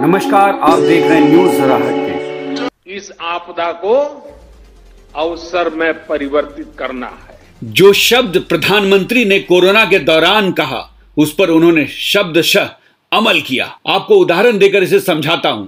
नमस्कार, आप देख रहे हैं न्यूज जरा हटके। इस आपदा को अवसर में परिवर्तित करना है। जो शब्द प्रधानमंत्री ने कोरोना के दौरान कहा, उस पर उन्होंने शब्दशः अमल किया। आपको उदाहरण देकर इसे समझाता हूं।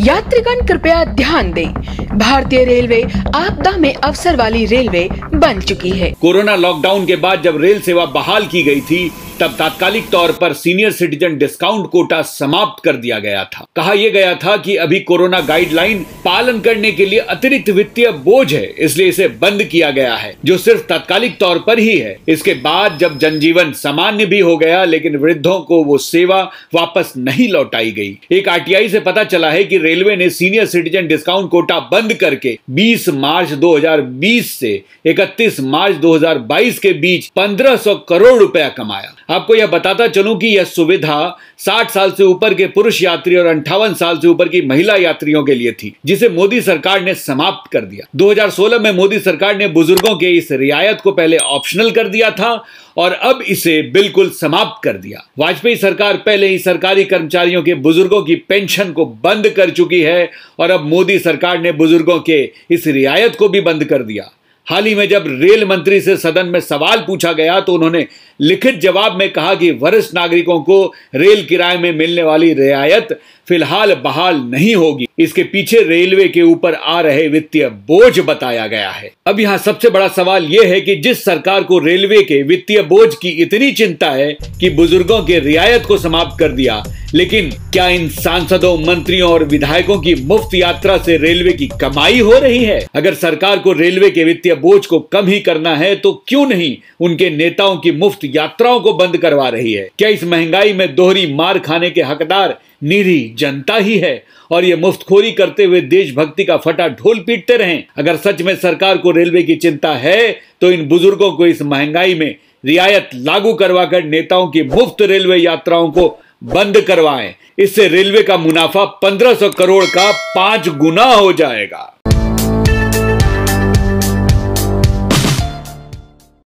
यात्रीगण कृपया ध्यान दें, भारतीय रेलवे आपदा में अवसर वाली रेलवे बन चुकी है। कोरोना लॉकडाउन के बाद जब रेल सेवा बहाल की गई थी, तब तात्कालिक तौर पर सीनियर सिटीजन डिस्काउंट कोटा समाप्त कर दिया गया था। कहा यह गया था कि अभी कोरोना गाइडलाइन पालन करने के लिए अतिरिक्त वित्तीय बोझ है, इसलिए इसे बंद किया गया है, जो सिर्फ तात्कालिक तौर पर ही है। इसके बाद जब जनजीवन सामान्य भी हो गया, लेकिन वृद्धों को वो सेवा वापस नहीं लौटाई गई। एक आरटीआई से पता चला है कि रेलवे ने सीनियर सिटीजन डिस्काउंट कोटा बंद करके 20 मार्च 2020 से 31 मार्च 2022 के बीच 1500 करोड़ रुपया कमाया। आपको यह बताता चलूं कि यह सुविधा 60 साल से ऊपर के पुरुष यात्री और 58 साल से ऊपर की महिला यात्रियों के लिए थी, जिसे मोदी सरकार ने समाप्त कर दिया। 2016 में मोदी सरकार ने बुजुर्गों के इस रियायत को पहले ऑप्शनल कर दिया था और अब इसे बिल्कुल समाप्त कर दिया। वाजपेयी सरकार पहले ही सरकारी कर्मचारियों के बुजुर्गों की पेंशन को बंद कर चुकी है और अब मोदी सरकार ने बुजुर्गों के इस रियायत को भी बंद कर दिया। हाल ही में जब रेल मंत्री से सदन में सवाल पूछा गया तो उन्होंने लिखित जवाब में कहा कि वरिष्ठ नागरिकों को रेल किराए में मिलने वाली रियायत फिलहाल बहाल नहीं होगी। इसके पीछे रेलवे के ऊपर आ रहे वित्तीय बोझ बताया गया है। अब यहाँ सबसे बड़ा सवाल यह है कि जिस सरकार को रेलवे के वित्तीय बोझ की इतनी चिंता है कि बुजुर्गों के रियायत को समाप्त कर दिया, लेकिन क्या इन सांसदों, मंत्रियों और विधायकों की मुफ्त यात्रा से रेलवे की कमाई हो रही है? अगर सरकार को रेलवे के वित्तीय बोझ को कम ही करना है तो क्यों नहीं उनके नेताओं की मुफ्त यात्राओं को बंद करवा रही है? क्या इस महंगाई में दोहरी मार खाने के हकदार निरी जनता ही है और ये मुफ्तखोरी करते हुए देशभक्ति का फटा ढोल पीटते रहें? अगर सच में सरकार को रेलवे की चिंता है तो इन बुजुर्गों को इस महंगाई में रियायत लागू करवाकर नेताओं की मुफ्त रेलवे यात्राओं को बंद करवाएं। इससे रेलवे का मुनाफा 1500 करोड़ का 5 गुना हो जाएगा।